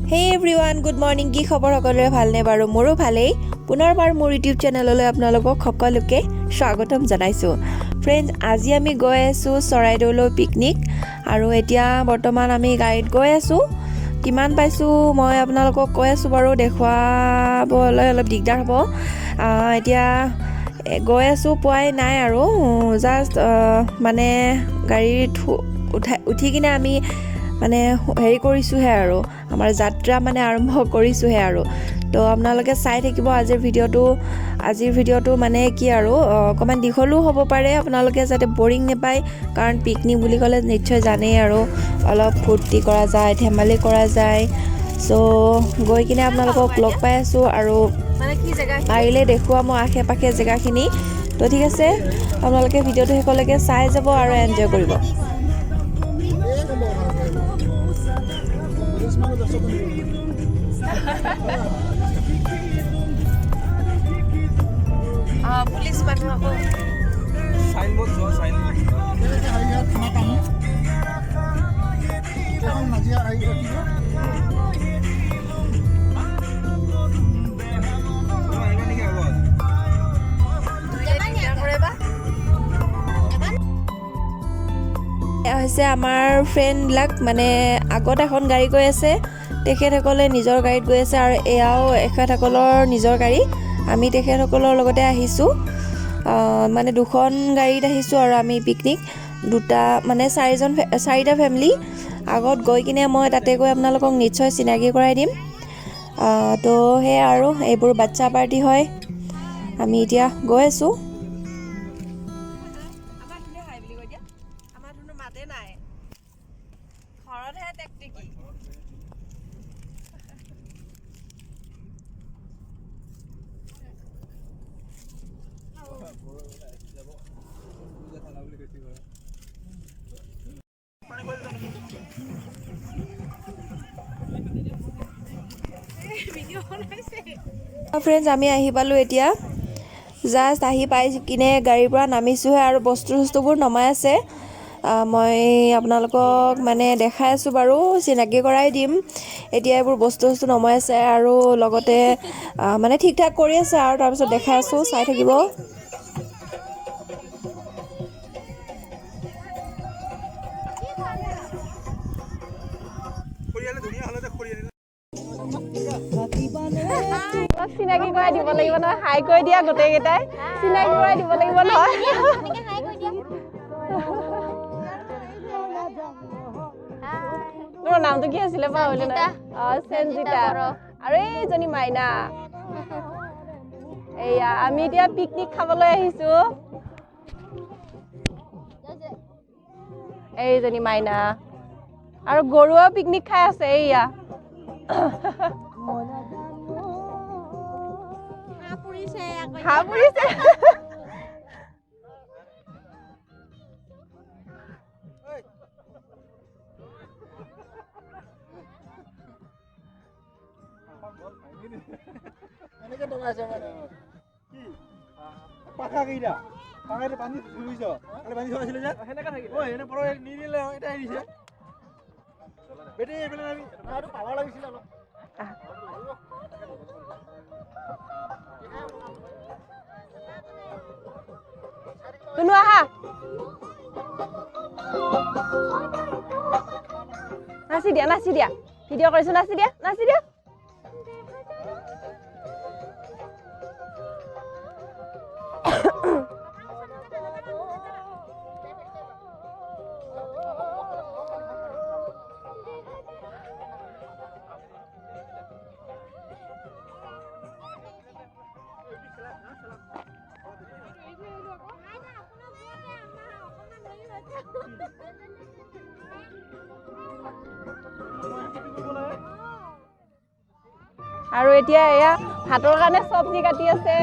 Hey everyone, good morning. কি খবৰ সকলোৰে ভালনে বাৰু? মোৰো ভালেই। পুনৰবাৰ মোৰ YouTube চেনেললৈ আপোনালোকক সকলোকে স্বাগতম জনাইছো। ফ্ৰেন্ডছ, আজি আমি গৈ আছো চৰাইদেউলৈ পিকনিক আৰু এতিয়া বৰ্তমান আমি গাড়ীত গৈ আছো। কিমান পাইছো মই আপোনালোকক কৈ আছো বাৰু, দেখুৱাবলৈ অলপ দিগদাৰ হ'ব। এতিয়া গৈ আছো, পোৱাই নাই আৰু জাষ্ট মানে গাড়ীত উঠি কিনে আমি মানে হেৰি কৰিছোঁহে আৰু আমাৰ যাত্ৰা মানে আৰম্ভ কৰিছোঁহে আৰু তো আপোনালোকে চাই থাকিব আজিৰ ভিডিঅ'টো মানে কি আৰু অকণমান দীঘলো হ'ব পাৰে, আপোনালোকে যাতে বৰিং নাপায়, কাৰণ পিকনিক বুলি ক'লে নিশ্চয় জানেই আৰু অলপ ফূৰ্তি কৰা যায়, ধেমালি কৰা যায়। চ' গৈ কিনে আপোনালোকক লগ পাই আছোঁ আৰু পাৰিলে দেখুৱাম মই আশে পাশে জেগাখিনি। তো ঠিক আছে, আপোনালোকে ভিডিঅ'টো শেষলৈকে চাই যাব আৰু এনজয় কৰিব। পুলিচ মানুহ আকৌ সাইনবোৰ্ড হৈছে আমাৰ ফ্ৰেণ্ডবিলাক, মানে আগত এখন গাড়ী গৈ আছে, তেখেতসকলে নিজৰ গাড়ীত গৈ আছে আৰু এয়াও এখেতসকলৰ নিজৰ গাড়ী। আমি তেখেতসকলৰ লগতে আহিছোঁ, মানে দুখন গাড়ীত আহিছোঁ আৰু আমি পিকনিক চাৰিটা ফেমিলি। আগত গৈ কিনে মই তাতে গৈ আপোনালোকক নিশ্চয় চিনাকি কৰাই দিম। তো সেয়া আৰু এইবোৰ বাচ্চা পাৰ্টি হয়। আমি এতিয়া গৈ আছোঁ। ফ্ৰেণ্ডছ, আমি আহি পালোঁ এতিয়া। জাষ্ট আহি পাই কিনে গাড়ীৰ পৰা নামিছোঁহে আৰু বস্তুবোৰ নমাই আছে। মই আপোনালোকক মানে দেখাই আছোঁ বাৰু, চিনাকি কৰাই দিম। এতিয়া এইবোৰ বস্তু নমাই আছে আৰু লগতে মানে ঠিক ঠাক কৰি আছে আৰু তাৰপিছত দেখাই আছোঁ, চাই থাকিব। চিনাকি কৰাই দিব লাগিব নহয়, হাই কৰি দিয়া গোটেই কেইটাই, চিনাকি কৰাই দিব লাগিব নহয়। তোমাৰ নামটো কি আছিলে পাহৰিলো নহয়? সঞ্জিতা আৰু এইজনী মাইনা। এয়া আমি এতিয়া পিকনিক খাবলৈ আহিছো। এইজনী মাইনা আৰু গৰুৱেও পিকনিক খাই আছে। এইয়া হাঁহ পুৰিছে। এনেকে টকাইছে মানে কি পাখা কেইটা পাখাটো বান্ধি ধুইছ কালি বান্ধি থৈছিলে যে হেনেকা থাকিল ঐ এনে পৰ নিদিলে এটা আহিছে বেটি এইফালে আমি আৰু পাৱা লাগিছিল অলপ তুনু আহা, নাচি দিয়া ভিডিঅ' কৰিছো, নাচি দিয়া। আৰু এতিয়া এয়া ভাতৰ কাৰণে চব্জি কাটি আছে।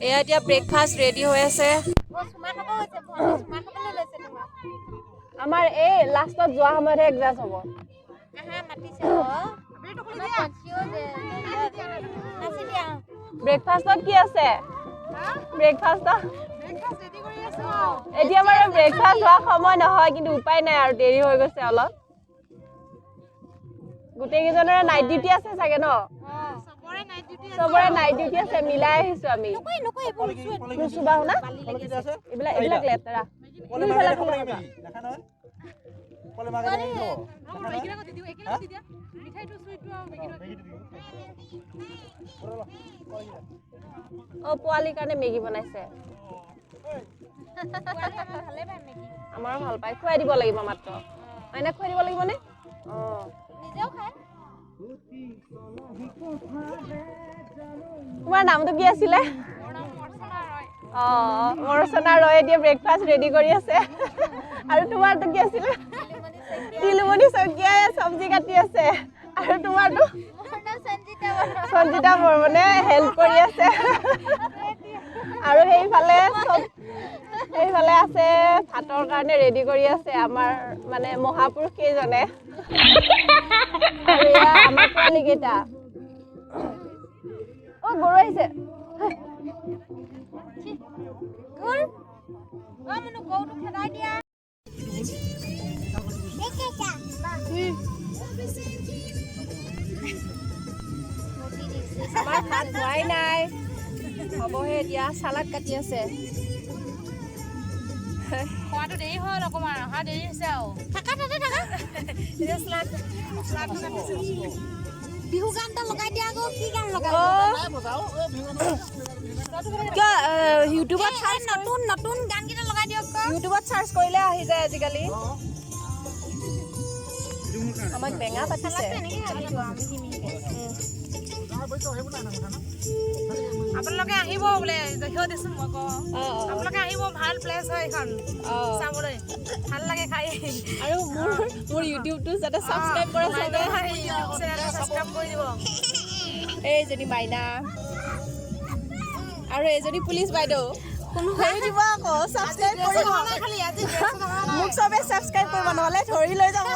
এয়া এতিয়া ব্ৰেকফাষ্ট ৰেডি হৈ আছে। আমাৰ এই লাষ্টত যোৱা সময়তহে এডজাষ্ট হ'ব। ব্ৰেকফাষ্টত কি আছে? ব্ৰেকফাষ্ট এতিয়া মানে ব্ৰেকফাষ্ট হোৱা সময় নহয় কিন্তু উপায় নাই আৰু দেৰি হৈ গৈছে অলপ গোটেইকেইজনৰে নাইট ডিউটি আছে চাগে ন চবৰে নাইট ডিউটি আছে মিলাই আহিছো আমি নুচুবা শুনা এইবিলাক লেতেৰা পোৱালিৰ কাৰণে মেগী বনাইছে আমাৰো ভাল পায় খুৱাই দিব লাগিব মাত্ৰ এনে খুৱাই দিব লাগিব নে তোমাৰ নামটো কি আছিলে মৰচনা ৰয় এতিয়া ব্ৰেকফাষ্ট ৰেডি কৰি আছে আৰু তোমাৰটো কি আছিলে তিলুমণি শইকীয়াই চব্জি কাটি আছে আৰু তোমাৰটো সঞ্জিতা বৰ্মনে হেল্প কৰি আছে আৰু সেইফালে আছে ভাতৰ কাৰণে ৰেডি কৰি আছে আমাৰ মানে মহাপুৰুষ কেইজনে আৰু এয়া আমাৰ পোৱালি কেইটা গৰু আহিছে আমাৰ ভাত হোৱাই নাই হ'বহে এতিয়া চালাড কাটি আছে খোৱাটো দেৰি হ'ল অকণমান অহা দেৰি হৈছে আৰু বিহু গান এটা লগাই দিয়া আকৌ কি গান লগাই ইউটিউবত নতুন নতুন গানকেইটা লগাই দিয়ক ইউটিউবত চাৰ্চ কৰিলে আহি যায় আজিকালি আমাক বেঙা পাতিছে আপোনালোকে আহিব বোলে দেখিও দিছো মই আপোনালোকে আহিব ভাল প্লেচ হয় এখন চাবলৈ ভাল লাগে খাই আৰু মোৰ ইউটিউবটো যাতে ছাবস্ক্ৰাইব কৰে ছাবস্ক্ৰাইব কৰি দিব এইজনী মাইনা আৰু এজনী পুলিচ বাইদেউ ধৰি দিব আকৌ ছাবস্ক্ৰাইব কৰিব মোক চবে ছাবস্ক্ৰাইব কৰিব নহ'লে ধৰি লৈ যাব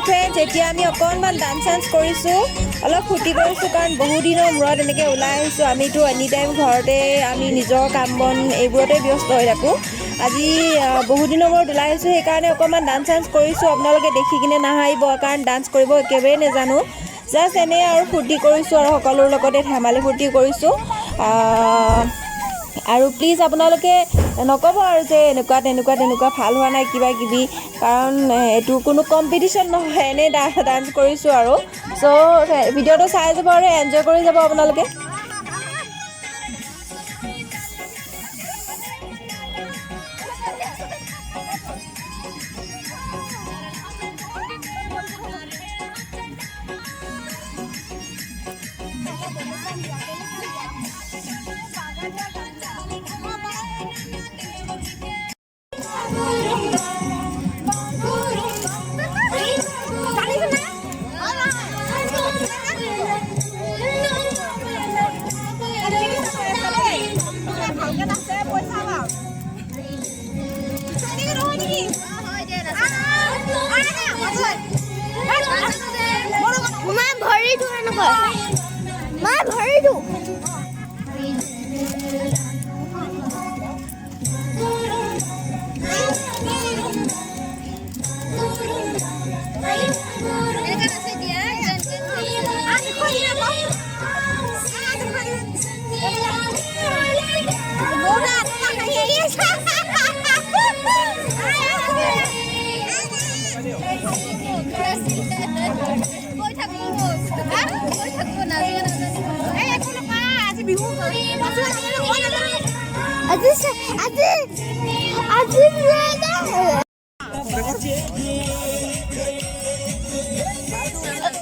ফ্ৰেণ্ডছ এতিয়া আমি অকণমান ডান্স চান্স কৰিছোঁ অলপ ফূৰ্তি কৰিছোঁ কাৰণ বহুদিনৰ মূৰত এনেকৈ ওলাই আহিছোঁ আমিতো এনি টাইম ঘৰতে আমি নিজৰ কাম বন এইবোৰতে ব্যস্ত হৈ থাকোঁ আজি বহুদিনৰ মূৰত ওলাই আহিছোঁ সেইকাৰণে অকণমান ডান্স চান্স কৰিছোঁ আপোনালোকে দেখি কিনে নাহাৰিব কাৰণ ডান্স কৰিব একেবাৰে নাজানো জাষ্ট এনেই আৰু ফূৰ্তি কৰিছোঁ আৰু সকলোৰ লগতে ধেমালি ফূৰ্তি কৰিছোঁ আৰু প্লিজ আপোনালোকে নক'ব আৰু যে এনেকুৱা তেনেকুৱা ভাল হোৱা নাই কিবা কিবি কাৰণ এইটো কোনো কম্পিটিশ্যন নহয় এনেই ডান্স কৰিছোঁ আৰু চ' ভিডিঅ'টো চাই যাব আৰু এনজয় কৰি যাব আপোনালোকে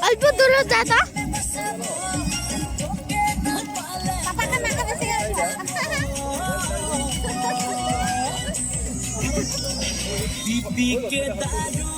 अल्प दूर जाता पी के दारू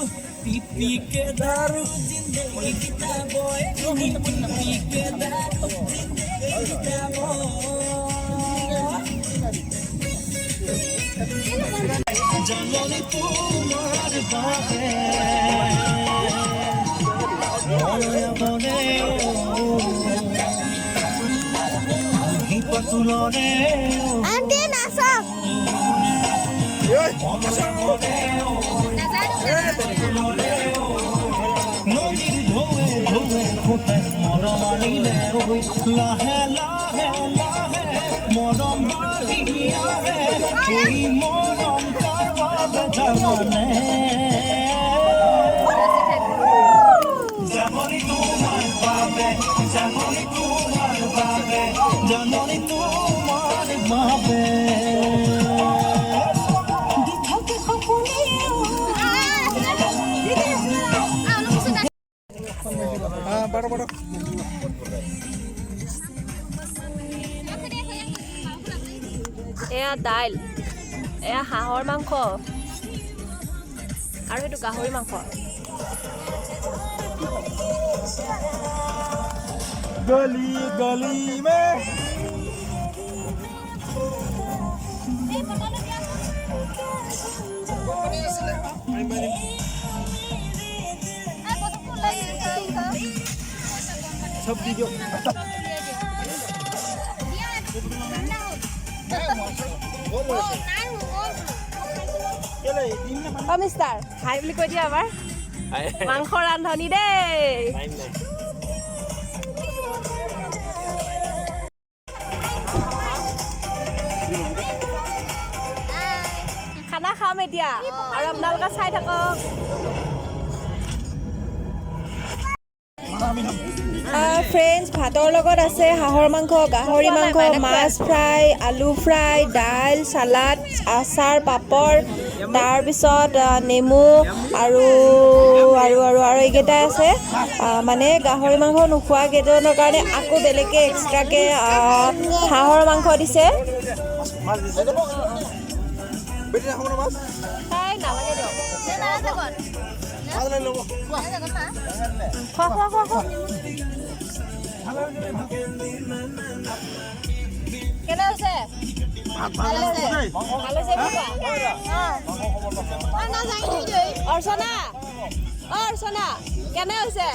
আন্টি নাচক নদীর ঢৌয়ে ঢৌয়ে ফোটে মরম আনিলে ওই লাহে লাহে লাহে মরম বাহিয়ারে এই মরম কারবাবে জামানে জামনি তোমার বাবে জামনি তোমার বাবে জামনি তোমার বাবে বাড়ো বাড়ো এয়া দাইল এয়া হাঁহৰ মাংস আৰু এইটো গাহৰি মাংস গলি গলি মে সব দিও অ মিষ্টাৰ হাই বুলি কৈ দিয়া এবাৰ মাংস ৰান্ধনি দেই খানা খাম এতিয়া আৰু আপোনালোকে চাই থাকক ফ্ৰেণ্ডছ ভাতৰ লগত আছে হাঁহৰ মাংস গাহৰি মাংস মাছ ফ্ৰাই আলু ফ্ৰাই দাইল চালাড আচাৰ পাপৰ তাৰপিছত নেমু আৰু আৰু আৰু আৰু এইকেইটাই আছে মানে গাহৰি মাংস নোখোৱা কেইজনৰ কাৰণে আকৌ বেলেগকৈ এক্সট্ৰাকৈ হাঁহৰ মাংস দিছে মাছ দিছে বেটি খাব না মাছ নালাগে দিয়ক মাছ লৈ ল'ব খোৱা খোৱা খোৱা খোৱা কেনে হৈছে ভাল হৈছে ভাল হৈছে অৰ্চনা অৰ্চনা কেনে হৈছে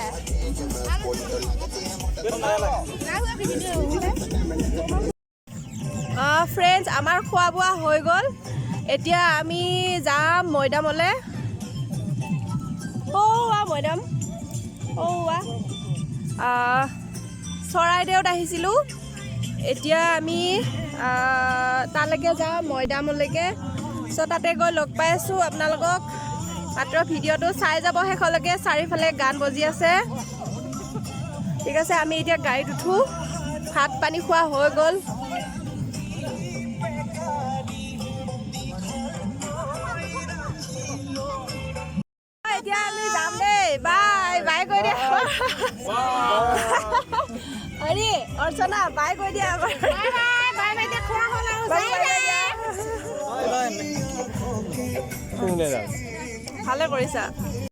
ফ্ৰেণ্ডছ আমাৰ খোৱা বোৱা হৈ গ'ল এতিয়া আমি যাম মৈদামলৈ মৈদাম চৰাইদেউত আহিছিলোঁ এতিয়া আমি তালৈকে যাওঁ মৈদামলৈকে চ' তাতে গৈ লগ পাই আছোঁ আপোনালোকক মাত্ৰ ভিডিঅ'টো চাই যাব শেষলৈকে চাৰিওফালে গান বজি আছে ঠিক আছে আমি এতিয়া গাড়ীত উঠোঁ ভাত পানী খোৱা হৈ গ'ল এতিয়া আমি যাম দেই বাই বাই কৈ দিয়া হেৰি অৰ্চনা বাই কৈ দিয়া ভালে কৰিছা